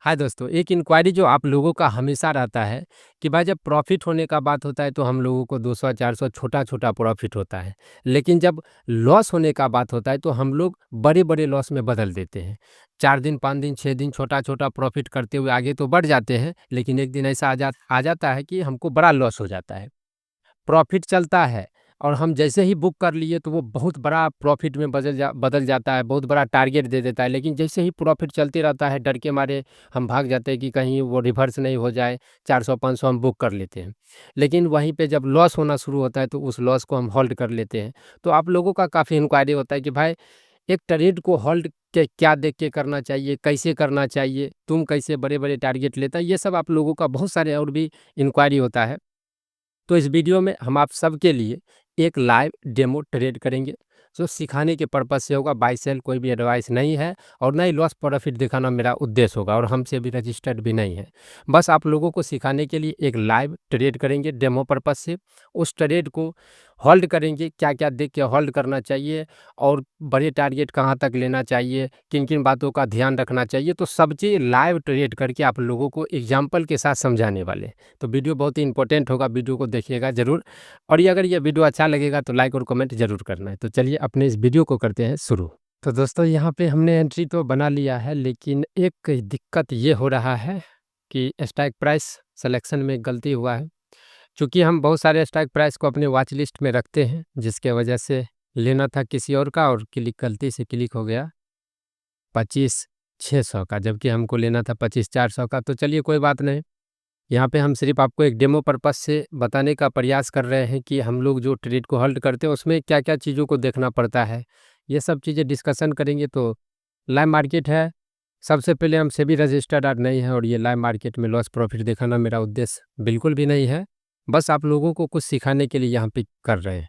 हाय दोस्तों, एक इंक्वायरी जो आप लोगों का हमेशा रहता है कि भाई जब प्रॉफिट होने का बात होता है तो हम लोगों को 200-400 छोटा-छोटा प्रॉफिट होता है। लेकिन जब लॉस होने का बात होता है तो हम लोग बड़े-बड़े लॉस में बदल देते हैं। 4 दिन, 5 दिन, 6 दिन छोटा-छोटा प्रॉफिट करते हुए आगे तो बढ़ जाते हैं, लेकिन एक दिन ऐसा आ जाता है कि हमको बड़ा लॉस हो जाता है। प्रॉफ़िट चलता है और हम जैसे ही बुक कर लिए तो वो बहुत बड़ा प्रॉफ़िट में बदल जाता है, बहुत बड़ा टारगेट दे देता है। लेकिन जैसे ही प्रॉफ़िट चलते रहता है, डर के मारे हम भाग जाते हैं कि कहीं वो रिवर्स नहीं हो जाए, 400-500 हम बुक कर लेते हैं। लेकिन वहीं पे जब लॉस होना शुरू होता है तो उस लॉस को हम होल्ड कर लेते हैं। तो आप लोगों का काफ़ी इंक्वायरी होता है कि भाई एक ट्रेड को होल्ड के क्या देख के करना चाहिए, कैसे करना चाहिए, तुम कैसे बड़े-बड़े टारगेट लेता है, ये सब आप लोगों का बहुत सारे और भी इंक्वायरी होता है। तो इस वीडियो में हम आप सबके लिए एक लाइव डेमो ट्रेड करेंगे जो सिखाने के पर्पज़ से होगा। बाय सेल कोई भी एडवाइस नहीं है और ना ही लॉस प्रॉफिट दिखाना मेरा उद्देश्य होगा और हमसे भी रजिस्टर्ड भी नहीं है। बस आप लोगों को सिखाने के लिए एक लाइव ट्रेड करेंगे डेमो पर्पज़ से। उस ट्रेड को होल्ड करेंगे, क्या क्या देख के होल्ड करना चाहिए और बड़े टारगेट कहाँ तक लेना चाहिए, किन किन बातों का ध्यान रखना चाहिए, तो सब चीज़ लाइव ट्रेड करके आप लोगों को एग्जाम्पल के साथ समझाने वाले हैं। तो वीडियो बहुत ही इंपॉर्टेंट होगा, वीडियो को देखिएगा ज़रूर। और ये अगर ये वीडियो अच्छा लगेगा तो लाइक और कमेंट ज़रूर करना है। तो चलिए अपने इस वीडियो को करते हैं शुरू। तो दोस्तों यहाँ पे हमने एंट्री तो बना लिया है, लेकिन एक दिक्कत ये हो रहा है कि स्ट्राइक प्राइस सिलेक्शन में गलती हुआ है। चूँकि हम बहुत सारे स्ट्राइक प्राइस को अपने वॉच लिस्ट में रखते हैं, जिसके वजह से लेना था किसी और का और गलती से क्लिक हो गया 25,600 का, जबकि हमको लेना था 25,400 का। तो चलिए कोई बात नहीं। यहाँ पे हम सिर्फ आपको एक डेमो पर्पस से बताने का प्रयास कर रहे हैं कि हम लोग जो ट्रेड को होल्ड करते हैं उसमें क्या-क्या चीज़ों को देखना पड़ता है। ये सब चीज़ें डिस्कशन करेंगे। तो लाइव मार्केट है, सबसे पहले हम सेबी रजिस्टर्ड नहीं है और ये लाइव मार्केट में लॉस प्रॉफिट दिखाना मेरा उद्देश्य बिल्कुल भी नहीं है। बस आप लोगों को कुछ सिखाने के लिए यहाँ पे कर रहे हैं।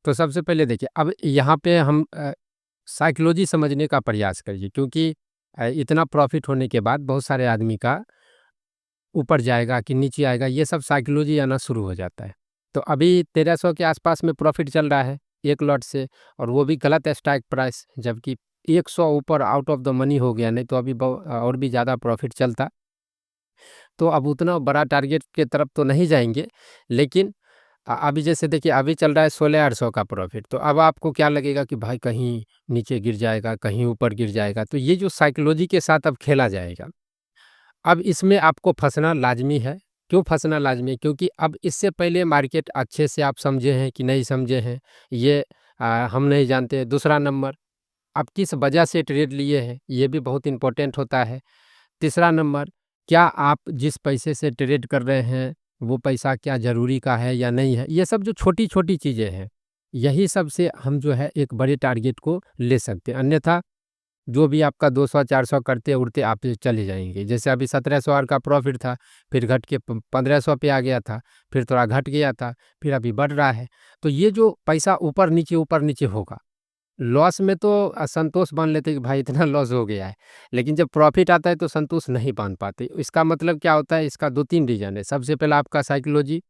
तो सबसे पहले देखिए, अब यहाँ पे हम साइकोलॉजी समझने का प्रयास करिए, क्योंकि इतना प्रॉफिट होने के बाद बहुत सारे आदमी का ऊपर जाएगा कि नीचे आएगा, ये सब साइकोलॉजी आना शुरू हो जाता है। तो अभी 1300 के आसपास में प्रॉफिट चल रहा है एक लॉट से, और वो भी गलत स्ट्राइक प्राइस, जबकि 100 ऊपर आउट ऑफ द मनी हो गया, नहीं तो अभी और भी ज़्यादा प्रॉफिट चलता। तो अब उतना बड़ा टारगेट के तरफ तो नहीं जाएंगे, लेकिन अभी जैसे देखिए अभी चल रहा है 16,800 का प्रॉफिट। तो अब आपको क्या लगेगा कि भाई कहीं नीचे गिर जाएगा, कहीं ऊपर गिर जाएगा, तो ये जो साइकोलॉजी के साथ अब खेला जाएगा। अब इसमें आपको फँसना लाज़मी है। क्यों फँसना लाज़मी है? क्योंकि अब इससे पहले मार्केट अच्छे से आप समझे हैं कि नहीं समझे हैं, ये हम नहीं जानते। दूसरा नंबर, आप किस वजह से ट्रेड लिए हैं, ये भी बहुत इम्पोर्टेंट होता है। तीसरा नंबर, क्या आप जिस पैसे से ट्रेड कर रहे हैं, वो पैसा क्या ज़रूरी का है या नहीं है? ये सब जो छोटी-छोटी चीज़ें हैं, यही सब से हम जो है एक बड़े टारगेट को ले सकते हैं। अन्यथा जो भी आपका 200-400 करते-उड़ते आप चले जाएँगे। जैसे अभी 1700 आर का प्रॉफ़िट था, फिर घट के 1500 पे आ गया था, फिर थोड़ा घट गया था, फिर अभी बढ़ रहा है। तो ये जो पैसा ऊपर नीचे होगा, लॉस में तो संतोष मान लेते हैं कि भाई इतना लॉस हो गया है, लेकिन जब प्रॉफ़िट आता है तो संतोष नहीं मान पाते। इसका मतलब क्या होता है? इसका 2-3 रीज़न है। सबसे पहला आपका साइकोलॉजी,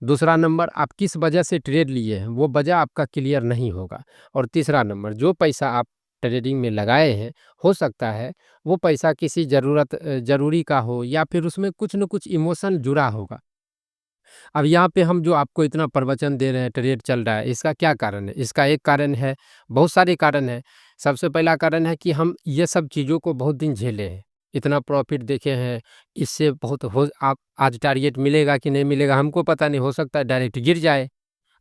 दूसरा नंबर आप किस वजह से ट्रेड लिए हैं, वो वजह आपका क्लियर नहीं होगा, और तीसरा नंबर जो पैसा आप ट्रेडिंग में लगाए हैं, हो सकता है वो पैसा किसी ज़रूरी का हो या फिर उसमें कुछ न कुछ इमोशन जुड़ा होगा। अब यहाँ पे हम जो आपको इतना प्रवचन दे रहे हैं, ट्रेड चल रहा है, इसका क्या कारण है? इसका एक कारण है, बहुत सारे कारण हैं। सबसे पहला कारण है कि हम ये सब चीज़ों को बहुत दिन झेले हैं, इतना प्रॉफ़िट देखे हैं, इससे बहुत हो आप आज टारगेट मिलेगा कि नहीं मिलेगा हमको पता नहीं, हो सकता है डायरेक्ट गिर जाए।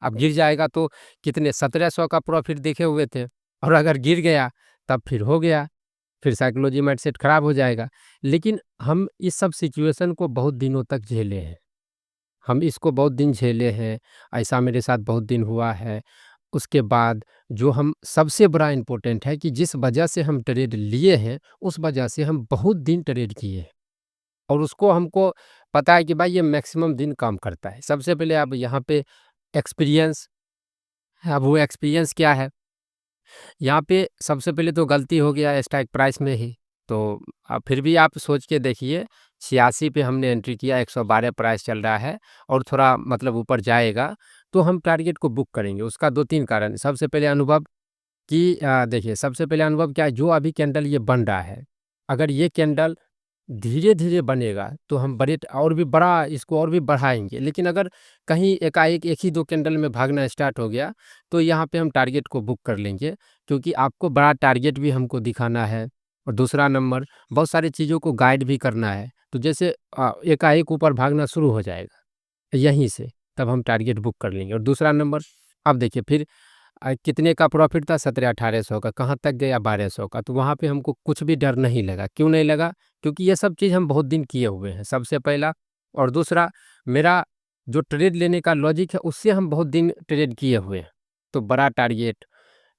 अब गिर जाएगा तो कितने 1700 का प्रॉफ़िट देखे हुए थे, और अगर गिर गया तब फिर हो गया, फिर साइकोलॉजी माइंडसेट खराब हो जाएगा। लेकिन हम इस सब सिचुएशन को बहुत दिनों तक झेले हैं। हम इसको बहुत दिन झेले हैं, ऐसा मेरे साथ बहुत दिन हुआ है। उसके बाद जो हम सबसे बड़ा इम्पोर्टेंट है कि जिस वजह से हम ट्रेड लिए हैं, उस वजह से हम बहुत दिन ट्रेड किए हैं और उसको हमको पता है कि भाई ये मैक्सिमम दिन काम करता है। सबसे पहले अब यहाँ पे एक्सपीरियंस, अब वो एक्सपीरियंस क्या है? यहाँ पे सबसे पहले तो गलती हो गया स्ट्राइक प्राइस में ही। तो फिर भी आप सोच के देखिए, 86 पे हमने एंट्री किया, 112 प्राइस चल रहा है और थोड़ा मतलब ऊपर जाएगा तो हम टारगेट को बुक करेंगे। उसका 2-3 कारण है। सबसे पहले अनुभव कि देखिए सबसे पहले अनुभव क्या है, जो अभी कैंडल ये बन रहा है, अगर ये कैंडल धीरे धीरे बनेगा तो हम और भी बड़ा इसको और भी बढ़ाएंगे। लेकिन अगर कहीं एकाएक एक ही दो कैंडल में भागना स्टार्ट हो गया तो यहाँ पे हम टारगेट को बुक कर लेंगे, क्योंकि आपको बड़ा टारगेट भी हमको दिखाना है। और दूसरा नंबर, बहुत सारी चीज़ों को गाइड भी करना है। तो जैसे एकाएक ऊपर भागना शुरू हो जाएगा यहीं से, तब हम टारगेट बुक कर लेंगे। और दूसरा नंबर, अब देखिए फिर कितने का प्रॉफिट था, 17-1800 का, कहाँ तक गया 1200 का। तो वहाँ पे हमको कुछ भी डर नहीं लगा। क्यों नहीं लगा? क्योंकि ये सब चीज़ हम बहुत दिन किए हुए हैं, सबसे पहला। और दूसरा, मेरा जो ट्रेड लेने का लॉजिक है उससे हम बहुत दिन ट्रेड किए हुए हैं। तो बड़ा टारगेट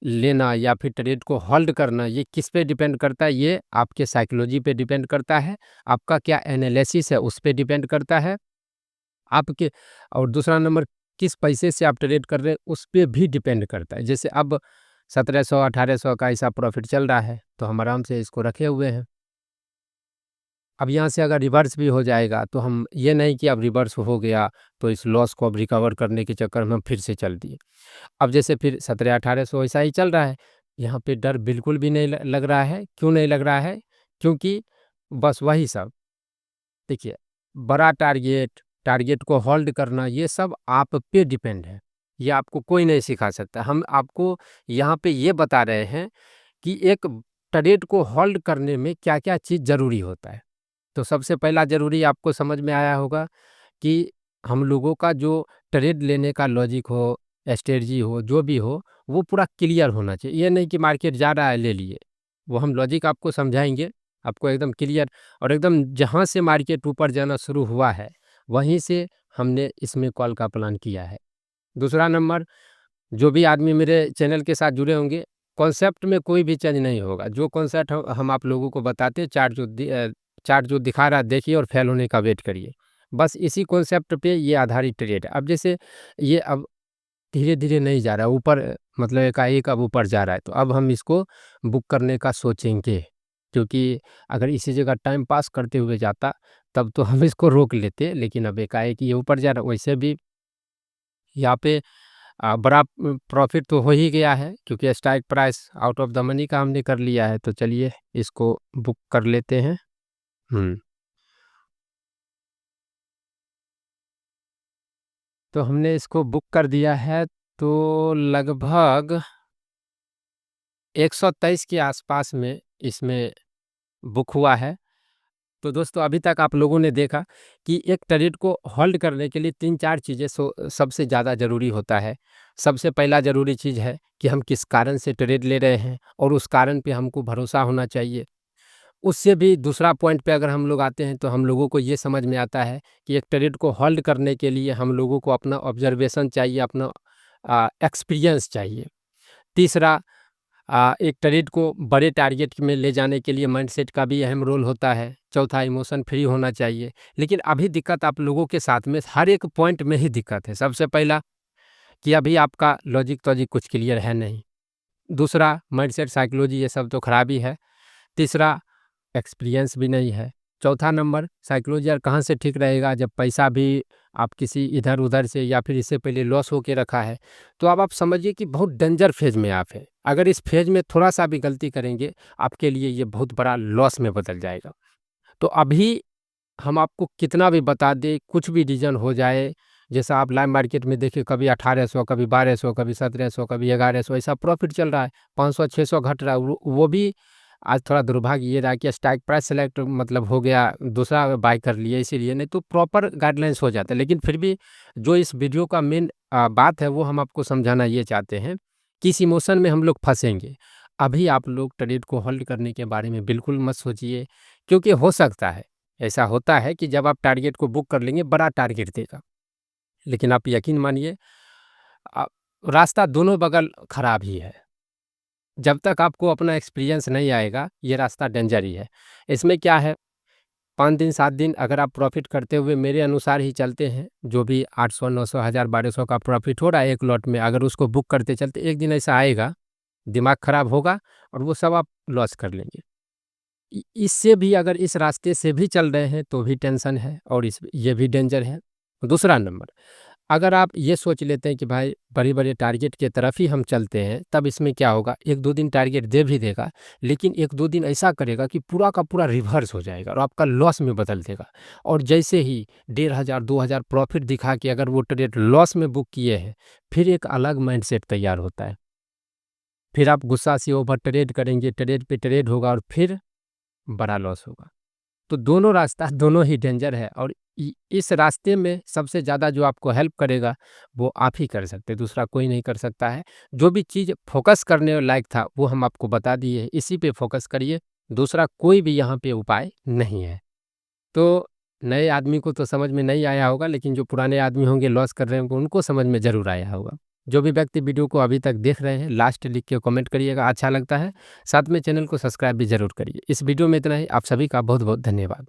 लेना या फिर ट्रेड को होल्ड करना, ये किस पे डिपेंड करता है? ये आपके साइकोलॉजी पे डिपेंड करता है, आपका क्या एनालिसिस है उस पे डिपेंड करता है आपके। और दूसरा नंबर, किस पैसे से आप ट्रेड कर रहे हैं उस पे भी डिपेंड करता है। जैसे अब 1700-1800 का ऐसा प्रॉफिट चल रहा है तो हम आराम से इसको रखे हुए हैं। अब यहाँ से अगर रिवर्स भी हो जाएगा तो हम ये नहीं कि अब रिवर्स हो गया तो इस लॉस को अब रिकवर करने के चक्कर में हम फिर से चल दिए। अब जैसे फिर 1700-1800 ऐसा ही चल रहा है, यहाँ पे डर बिल्कुल भी नहीं लग रहा है। क्यों नहीं लग रहा है? क्योंकि बस वही सब, देखिए, बड़ा टारगेट, टारगेट को होल्ड करना, ये सब आप पे डिपेंड है। ये आपको कोई नहीं सिखा सकता। हम आपको यहाँ पे ये बता रहे हैं कि एक ट्रेड को होल्ड करने में क्या-क्या चीज़ ज़रूरी होता है। तो सबसे पहला ज़रूरी आपको समझ में आया होगा कि हम लोगों का जो ट्रेड लेने का लॉजिक हो, स्ट्रेटजी हो, जो भी हो, वो पूरा क्लियर होना चाहिए। ये नहीं कि मार्केट जा रहा है ले लिए। वो हम लॉजिक आपको समझाएँगे, आपको एकदम क्लियर। और एकदम जहाँ से मार्केट ऊपर जाना शुरू हुआ है, वहीं से हमने इसमें कॉल का प्लान किया है। दूसरा नंबर, जो भी आदमी मेरे चैनल के साथ जुड़े होंगे, कॉन्सेप्ट में कोई भी चेंज नहीं होगा। जो कॉन्सेप्ट हम आप लोगों को बताते हैं, चार्ट जो दिखा रहा है देखिए और फेल होने का वेट करिए। बस इसी कॉन्सेप्ट पे ये आधारित ट्रेड है। अब जैसे ये अब धीरे-धीरे नहीं जा रहा है ऊपर, मतलब एकाएक अब ऊपर जा रहा है, तो अब हम इसको बुक करने का सोचेंगे। क्योंकि अगर इसी जगह टाइम पास करते हुए जाता, तब तो हम इसको रोक लेते, लेकिन अब एकाएक ये ऊपर जा रहा है। वैसे भी यहाँ पे बड़ा प्रॉफिट तो हो ही गया है, क्योंकि strike price out of the money का हमने कर लिया है। तो चलिए इसको बुक कर लेते हैं। हुँ। तो हमने इसको बुक कर दिया है, तो लगभग 123 के आसपास में इसमें बुक हुआ है। तो दोस्तों, अभी तक आप लोगों ने देखा कि एक ट्रेड को होल्ड करने के लिए 3-4 चीज़ें सबसे ज़्यादा ज़रूरी होता है। सबसे पहला ज़रूरी चीज़ है कि हम किस कारण से ट्रेड ले रहे हैं और उस कारण पे हमको भरोसा होना चाहिए। उससे भी दूसरा पॉइंट पे अगर हम लोग आते हैं तो हम लोगों को ये समझ में आता है कि एक ट्रेड को होल्ड करने के लिए हम लोगों को अपना ऑब्जर्वेशन चाहिए, अपना एक्सपीरियंस चाहिए। तीसरा, एक ट्रेड को बड़े टारगेट में ले जाने के लिए माइंडसेट का भी अहम रोल होता है। चौथा, इमोशन फ्री होना चाहिए। लेकिन अभी दिक्कत आप लोगों के साथ में हर एक पॉइंट में ही दिक्कत है। सबसे पहला कि अभी आपका लॉजिक कुछ क्लियर है नहीं। दूसरा, माइंडसेट, साइकोलॉजी, ये सब तो खराबी है। तीसरा, एक्सपीरियंस भी नहीं है। चौथा नंबर, साइकोलॉजी यार कहाँ से ठीक रहेगा जब पैसा भी आप किसी इधर-उधर से या फिर इससे पहले लॉस होके रखा है। तो अब आप समझिए कि बहुत डेंजर फ़ेज़ में आप हैं। अगर इस फ़ेज़ में थोड़ा-सा भी गलती करेंगे, आपके लिए ये बहुत बड़ा लॉस में बदल जाएगा। तो अभी हम आपको कितना भी बता दें, कुछ भी रीज़न हो जाए, जैसा आप लाइव मार्केट में देखिए, कभी 1800, कभी 1200, कभी 1700, कभी 1100, ऐसा प्रॉफ़िट चल रहा है। 500-600 घट रहा है, वो भी आज थोड़ा दुर्भाग्य ये रहा कि स्ट्राइक प्राइस सेलेक्ट मतलब हो गया, दूसरा बाय कर लिए इसीलिए, नहीं तो प्रॉपर गाइडलाइंस हो जाता है। लेकिन फिर भी जो इस वीडियो का मेन बात है वो हम आपको समझाना ये चाहते हैं कि इस इमोशन में हम लोग फँसेंगे। अभी आप लोग ट्रेड को होल्ड करने के बारे में बिल्कुल मत सोचिए, क्योंकि हो सकता है, ऐसा होता है कि जब आप टारगेट को बुक कर लेंगे, बड़ा टारगेट देगा। लेकिन आप यकीन मानिए, अ, रास्ता दोनों बगल खराब ही है। जब तक आपको अपना एक्सपीरियंस नहीं आएगा, ये रास्ता डेंजर ही है। इसमें क्या है, 5 दिन 7 दिन अगर आप प्रॉफ़िट करते हुए मेरे अनुसार ही चलते हैं, जो भी 800, 900, 1000, 1200 का प्रॉफ़िट हो रहा है एक लॉट में, अगर उसको बुक करते चलते, एक दिन ऐसा आएगा, दिमाग खराब होगा और वो सब आप लॉस कर लेंगे। इससे भी अगर इस रास्ते से भी चल रहे हैं तो भी टेंशन है और इस ये भी डेंजर है। दूसरा नंबर, अगर आप ये सोच लेते हैं कि भाई बड़े-बड़े टारगेट की तरफ ही हम चलते हैं, तब इसमें क्या होगा, 1-2 दिन टारगेट दे भी देगा, लेकिन 1-2 दिन ऐसा करेगा कि पूरा का पूरा रिवर्स हो जाएगा और आपका लॉस में बदल देगा। और जैसे ही 1,500 2,000 प्रॉफ़िट दिखा के अगर वो ट्रेड लॉस में बुक किए हैं, फिर एक अलग माइंडसेट तैयार होता है। फिर आप गुस्सा से ओवर ट्रेड करेंगे, ट्रेड पे ट्रेड होगा और फिर बड़ा लॉस होगा। तो दोनों रास्ता दोनों ही डेंजर है और इस रास्ते में सबसे ज़्यादा जो आपको हेल्प करेगा वो आप ही कर सकते हैं, दूसरा कोई नहीं कर सकता है। जो भी चीज़ फोकस करने लायक था वो हम आपको बता दिए हैं, इसी पे फोकस करिए, दूसरा कोई भी यहाँ पे उपाय नहीं है। तो नए आदमी को तो समझ में नहीं आया होगा, लेकिन जो पुराने आदमी होंगे लॉस कर रहे होंगे उनको समझ में ज़रूर आया होगा। जो भी व्यक्ति वीडियो को अभी तक देख रहे हैं, लास्ट लिख के कमेंट करिएगा अच्छा लगता है, साथ में चैनल को सब्सक्राइब भी ज़रूर करिए। इस वीडियो में इतना ही, आप सभी का बहुत बहुत धन्यवाद।